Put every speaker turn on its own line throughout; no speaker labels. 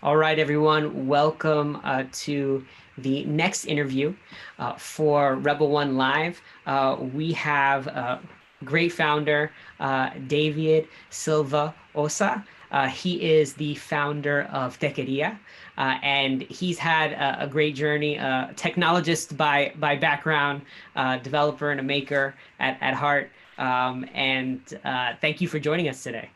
All right, everyone, welcome to the next interview for Rebel One Live. We have great founder, David Silva Ossa. He is the founder of Techqueria, and he's had a great journey, technologist by background, developer and a maker at heart. And thank you for joining us today.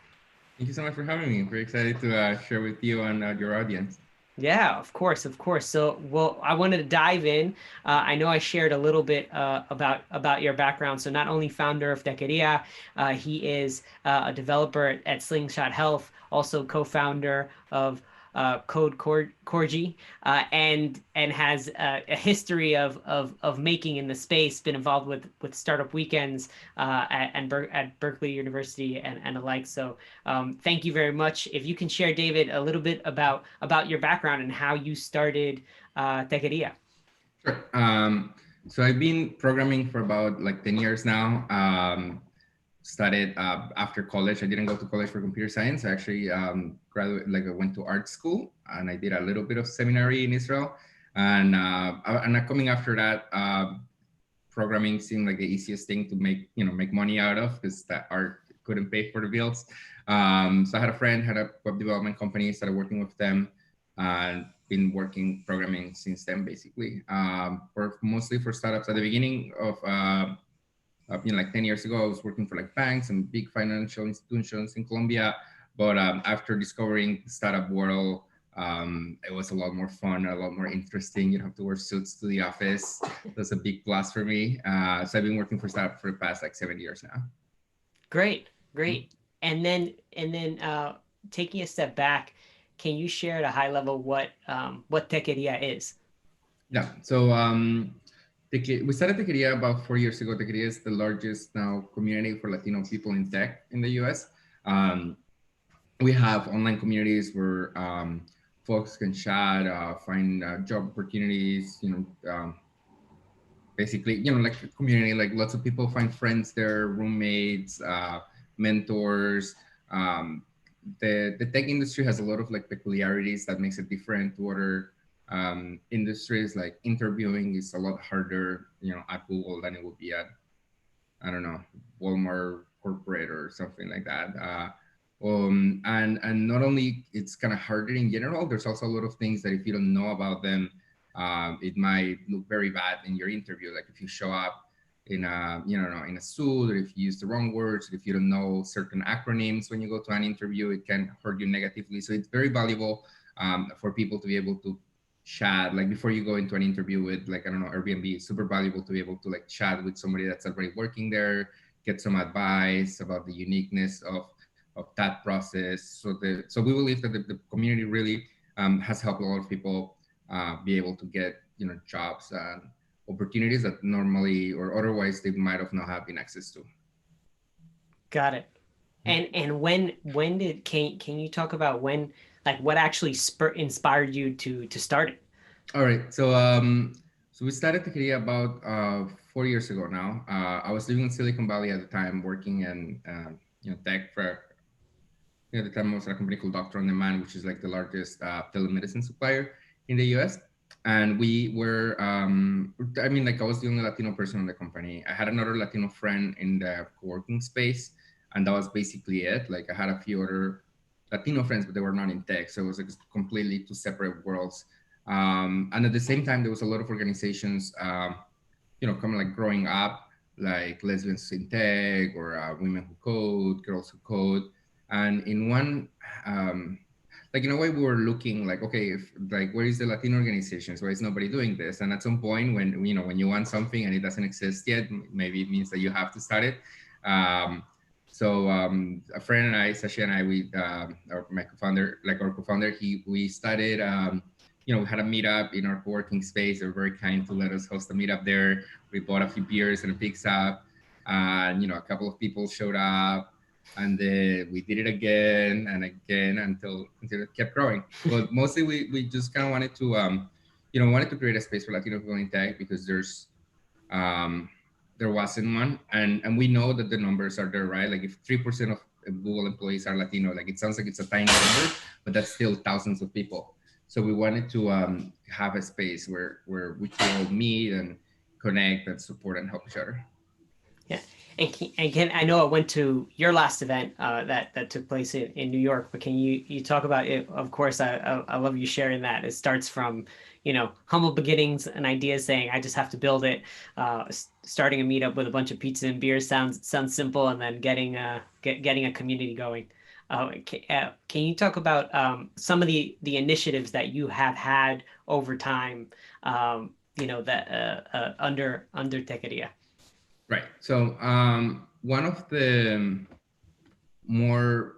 Thank you so much for having me. I'm very excited to share with you and your audience.
Yeah, of course, of course. So, well, I wanted to dive in. I know I shared a little bit about your background. So, not only founder of Techqueria, he is a developer at Slingshot Health, also co-founder of Corgi, and has a history of making in the space. Been involved with startup weekends at Berkeley University and alike. So thank you very much. If you can share, David, a little bit about your background and how you started Techqueria.
Sure. So I've been programming for about like 10 years now. Started after college. I didn't go to college for computer science. I actually graduated, like I went to art school and I did a little bit of seminary in Israel. And coming after that, programming seemed like the easiest thing to make money out of because that art couldn't pay for the bills. So I had a friend had a web development company, started working with them, and been working programming since then. Basically, for mostly for startups. At the beginning of like 10 years ago, I was working for like banks and big financial institutions in Colombia. But after discovering the startup world, it was a lot more fun, a lot more interesting. You don't have to wear suits to the office. That's a big plus for me. So I've been working for startup for the past like 7 years now.
Great, great. And then taking a step back, can you share at a high level what Techqueria is?
Yeah. So we started Techqueria about 4 years ago. Techqueria is the largest now community for Latino people in tech in the US. Um, we have online communities where folks can chat, find job opportunities, basically, like a community, like lots of people find friends there, roommates, mentors. Um, the tech industry has a lot of like peculiarities that makes it different to other industries. Like interviewing is a lot harder, at Google than it would be at, I don't know, Walmart corporate or something like that. And not only it's kind of harder in general, there's also a lot of things that if you don't know about them, it might look very bad in your interview. Like if you show up in a in a suit, or if you use the wrong words, if you don't know certain acronyms when you go to an interview, it can hurt you negatively. So it's very valuable for people to be able to chat like before you go into an interview with, like, I don't know, Airbnb. It's super valuable to be able to like chat with somebody that's already working there, get some advice about the uniqueness of that process. So we believe that the community really has helped a lot of people be able to get jobs and opportunities that normally or otherwise they might have not having access to.
Got it. And when did can you talk about when, like, what actually inspired you to start it?
All right. So we started Techqueria about 4 years ago now. I was living in Silicon Valley at the time, working in tech for at the time I was at a company called Doctor on Demand, which is like the largest telemedicine supplier in the US. And we were, I mean, like I was the only Latino person in the company. I had another Latino friend in the co-working space, and that was basically it. Like I had a few other Latino friends, but they were not in tech. So it was like completely two separate worlds. And at the same time, there was a lot of organizations, coming like growing up, like Lesbians in Tech or Women Who Code, Girls Who Code. And in one, like in a way, we were looking like, okay, if like where is the Latino organizations? Why is nobody doing this? And at some point, when you want something and it doesn't exist yet, maybe it means that you have to start it. Um, so a friend and I, Sashi and I, my co-founder, like our co-founder, we started. We had a meetup in our co-working space. They were very kind to let us host a meetup there. We bought a few beers and a pizza, and a couple of people showed up, and then we did it again and again until it kept growing. But mostly we just kind of wanted to wanted to create a space for Latino people in tech because um, there wasn't one, and we know that the numbers are there, right? Like if 3% of Google employees are Latino, like it sounds like it's a tiny number, but that's still thousands of people. So we wanted to have a space where we could all meet and connect and support and help each other.
Yeah, and can I know I went to your last event that took place in New York, but can you talk about it? Of course, I love you sharing that. It starts from humble beginnings and ideas, saying I just have to build it. Starting a meetup with a bunch of pizza and beer sounds simple, and then getting a community going. Can you talk about some of the initiatives that you have had over time? That under Techqueria.
Right. So one of the more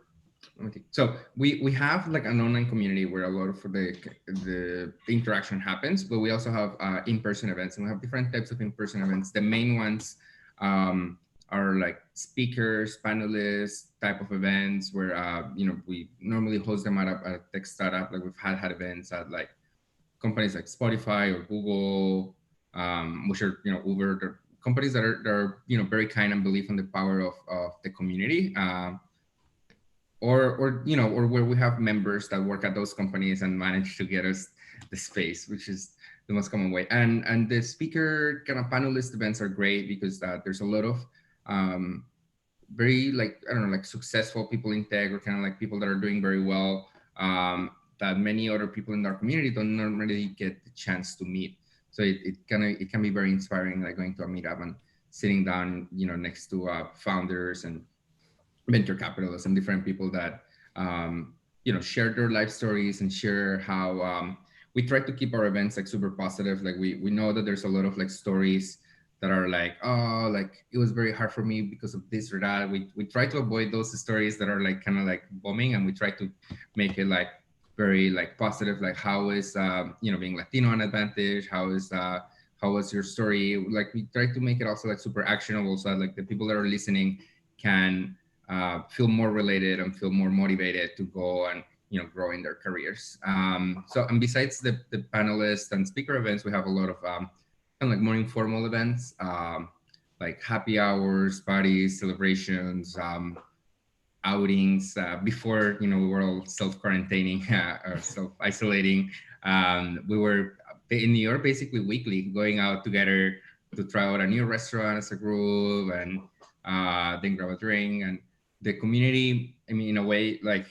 let me think. So we have like an online community where a lot of the interaction happens, but we also have in-person events, and we have different types of in-person events. The main ones um, are like speakers, panelists type of events where we normally host them at a tech startup. Like we've had events at like companies like Spotify or Google, which are Uber, they're companies that are very kind and believe in the power of the community. Or where we have members that work at those companies and manage to get us the space, which is the most common way. And the speaker kind of panelist events are great because there's a lot of um, very like I don't know like successful people in tech or kind of like people that are doing very well that many other people in our community don't normally get the chance to meet. So it can be very inspiring, like going to a meetup and sitting down next to founders and venture capitalists and different people that share their life stories and share how we try to keep our events like super positive. Like we know that there's a lot of like stories that are like, oh, like it was very hard for me because of this or that. We try to avoid those stories that are like kind of like bombing, and we try to make it like very like positive. Like how is being Latino an advantage? How was your story? Like we try to make it also like super actionable, so that, like the people that are listening can feel more related and feel more motivated to go and grow in their careers. So and besides the panelists and speaker events, we have a lot of kind of like more informal events, like happy hours, parties, celebrations, outings. Before we were all self quarantining or self isolating. We were in New York basically weekly, going out together to try out a new restaurant as a group and then grab a drink. And the community, I mean, in a way, like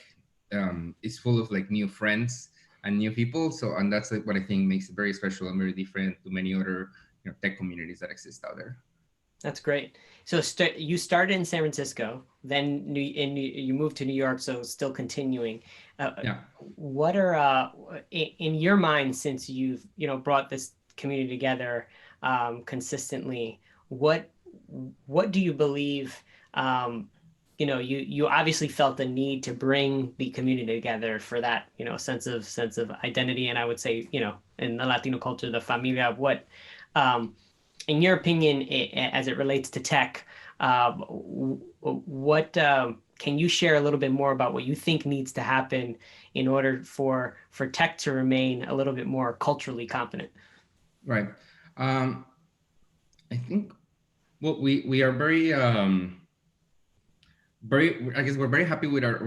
is full of like new friends and new people. So and that's like what I think makes it very special and very different to many other tech communities that exist out there.
That's great. So you started in San Francisco, then you moved to New York, so still continuing.
Yeah.
What are in your mind, since you've brought this community together consistently? What what do you believe? You obviously felt the need to bring the community together for that sense of identity, and I would say in the Latino culture, the familia. Um, in your opinion, as it relates to tech, what can you share a little bit more about what you think needs to happen in order for tech to remain a little bit more culturally competent?
Right. Um, I think well, we are very I guess we're very happy with our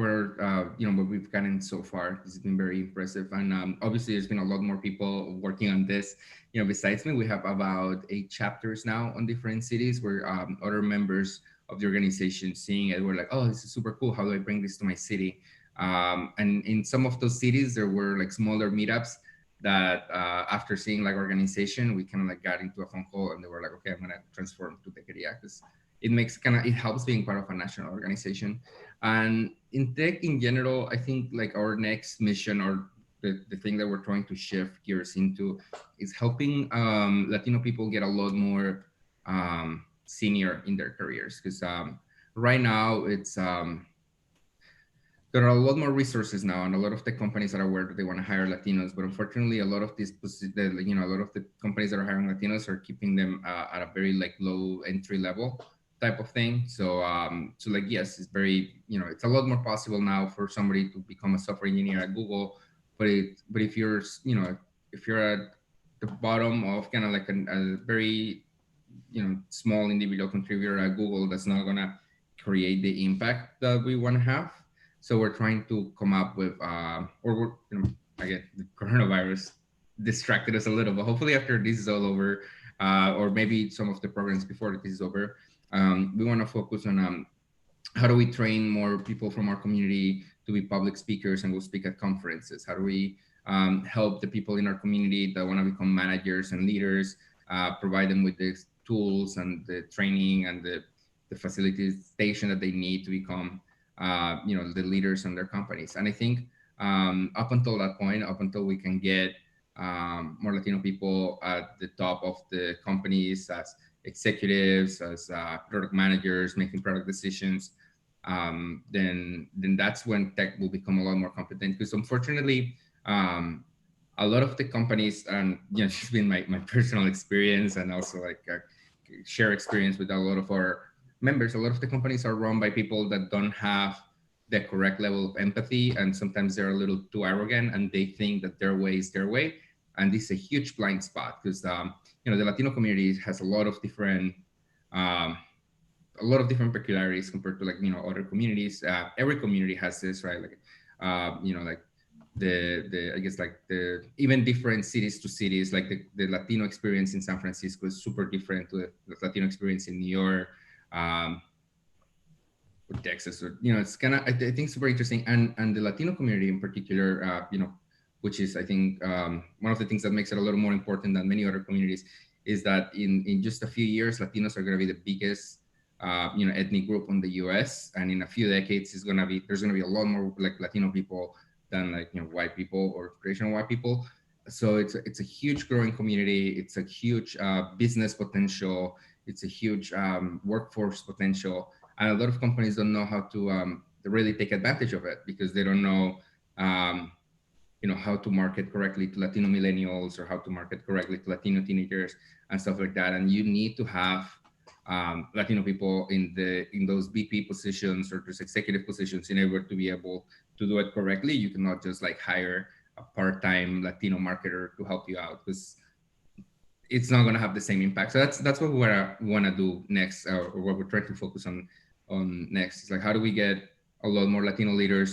what we've gotten so far. This has been very impressive, and obviously there's been a lot more people working on this. Besides me, we have about 8 chapters now on different cities where other members of the organization seeing it were like, oh, this is super cool. How do I bring this to my city? And in some of those cities there were like smaller meetups that after seeing like organization, we kind of like got into a phone call and they were like, okay, I'm gonna transform to Techqueria because it helps being part of a national organization. And in tech in general, I think like our next mission or the thing that we're trying to shift gears into is helping Latino people get a lot more senior in their careers because right now it's there are a lot more resources now, and a lot of the companies are aware that they want to hire Latinos. But unfortunately, a lot of a lot of the companies that are hiring Latinos are keeping them at a very like low entry level type of thing. So like yes, it's very it's a lot more possible now for somebody to become a software engineer at Google. But if you're if you're at the bottom of kind of like a very small individual contributor at Google, that's not gonna create the impact that we want to have. So we're trying to come up with, or we're again, the coronavirus distracted us a little, but hopefully after this is all over, or maybe some of the programs before this is over, we want to focus on how do we train more people from our community to be public speakers and go speak at conferences? How do we help the people in our community that want to become managers and leaders, provide them with the tools and the training and the facilitation that they need to become, the leaders in their companies. And I think up until that point, up until we can get more Latino people at the top of the companies as executives, as product managers, making product decisions, then that's when tech will become a lot more competent. Because unfortunately, a lot of the companies, and it's been my personal experience and also like share experience with a lot of our members. A lot of the companies are run by people that don't have the correct level of empathy, and sometimes they're a little too arrogant, and they think that their way is their way, and this is a huge blind spot because the Latino community has um, a lot of different peculiarities compared to other communities. Every community has this, right? Like like the I guess like the even different cities to cities, like the Latino experience in San Francisco is super different to the Latino experience in New York, um, or Texas, or it's kind of I think super interesting, and the Latino community in particular, which is I think one of the things that makes it a little more important than many other communities, is that in just a few years, Latinos are going to be the biggest ethnic group in the U.S., and in a few decades, there's gonna be a lot more like Latino people than like white people or traditional white people. So it's a huge growing community. It's a huge business potential. It's a huge workforce potential, and a lot of companies don't know how to really take advantage of it because they don't know um, how to market correctly to Latino millennials or how to market correctly to Latino teenagers and stuff like that. And you need to have Latino people in those VP positions or those executive positions in order to be able to do it correctly. You cannot just like hire a part-time Latino marketer to help you out because it's not going to have the same impact. So that's what we want to do next, or what we're trying to focus on next. It's like how do we get a lot more Latino leaders